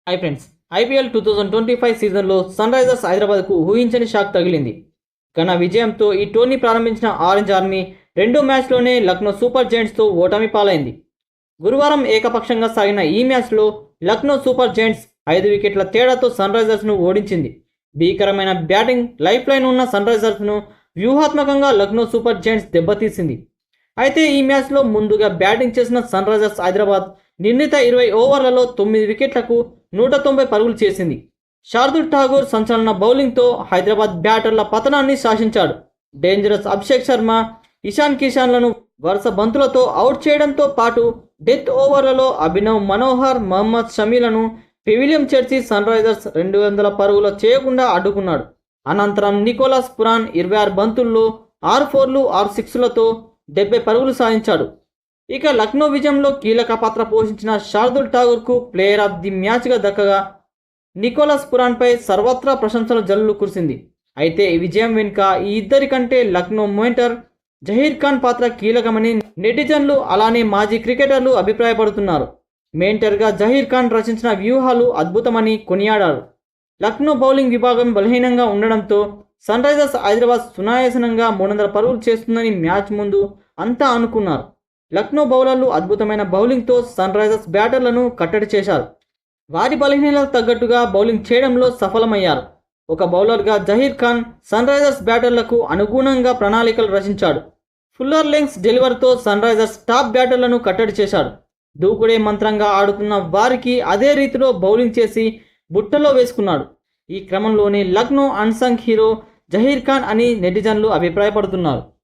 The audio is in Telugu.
హాయ్ ఫ్రెండ్స్, ఐపీఎల్ 2025 సీజన్లో సన్ రైజర్స్ హైదరాబాద్కు ఊహించని షాక్ తగిలింది. ఘన విజయంతో ఈ టోర్నీ ప్రారంభించిన ఆరెంజ్ ఆర్మీ రెండో మ్యాచ్లోనే లక్నో సూపర్ జైంట్స్తో ఓటమి పాలైంది. గురువారం ఏకపక్షంగా సాగిన ఈ మ్యాచ్లో లక్నో సూపర్ జైంట్స్ 5 వికెట్ల తేడాతో సన్ రైజర్స్ను ఓడించింది. భీకరమైన బ్యాటింగ్ లైఫ్ లైన్ ఉన్న సన్ రైజర్స్ను వ్యూహాత్మకంగా లక్నో సూపర్ జైంట్స్ దెబ్బతీసింది. అయితే ఈ మ్యాచ్లో ముందుగా బ్యాటింగ్ చేసిన సన్ రైజర్స్ హైదరాబాద్ నిర్ణీత 20 ఓవర్లలో 9 వికెట్లకు 190 పరుగులు చేసింది. శార్దుల్ ఠాగూర్ సంచలన బౌలింగ్తో హైదరాబాద్ బ్యాటర్ల పతనాన్ని శాసించాడు. డేంజరస్ అభిషేక్ శర్మ, ఇషాన్ కిషాన్లను వరుస బంతులతో అవుట్ చేయడంతో పాటు డెత్ ఓవర్లలో అభినవ్ మనోహర్, మహమ్మద్ షమీలను పెవిలియం చేర్చి సన్ రైజర్స్ 200 పరుగులు చేయకుండా అడ్డుకున్నాడు. అనంతరం నికోలస్ పురాన్ 26 బంతుల్లో 6 ఫోర్లు 6 సిక్స్లతో 70 పరుగులు సాధించాడు. ఇక లక్నో విజయంలో కీలక పాత్ర పోషించిన శార్దుల్ ఠాగూర్కు ప్లేయర్ ఆఫ్ ది మ్యాచ్గా దక్కగా నికోలస్ పురాన్పై సర్వత్రా ప్రశంసల జల్లు కురిసింది. అయితే ఈ విజయం వెనుక ఈ ఇద్దరి కంటే లక్నో మెంటర్ జహీర్ ఖాన్ పాత్ర కీలకమని నెటిజన్లు అలానే మాజీ క్రికెటర్లు అభిప్రాయపడుతున్నారు. మెంటర్గా జహీర్ ఖాన్ రచించిన వ్యూహాలు అద్భుతమని కొనియాడారు. లక్నో బౌలింగ్ విభాగం బలహీనంగా ఉండడంతో సన్ రైజర్స్ హైదరాబాద్ సునాయాసనంగా 300 పరుగులు చేస్తుందని మ్యాచ్ ముందు అంతా అనుకున్నారు. లక్నో బౌలర్లు అద్భుతమైన బౌలింగ్తో సన్ రైజర్స్ బ్యాటర్లను కట్టడి చేశారు. వారి బలహీనతలకు తగ్గట్టుగా బౌలింగ్ చేయడంలో సఫలమయ్యారు. ఒక బౌలర్గా జహీర్ ఖాన్ సన్ రైజర్స్ బ్యాటర్లకు అనుగుణంగా ప్రణాళికలు రచించాడు. ఫుల్లర్ లెంగ్స్ డెలివర్తో సన్ రైజర్స్ టాప్ బ్యాటర్లను కట్టడి చేశాడు. దూకుడే మంత్రంగా ఆడుతున్న వారికి అదే రీతిలో బౌలింగ్ చేసి బుట్టలో వేసుకున్నాడు. ఈ క్రమంలోనే లక్నో అన్సంగ్ హీరో జహీర్ ఖాన్ అని నెటిజన్లు అభిప్రాయపడుతున్నారు.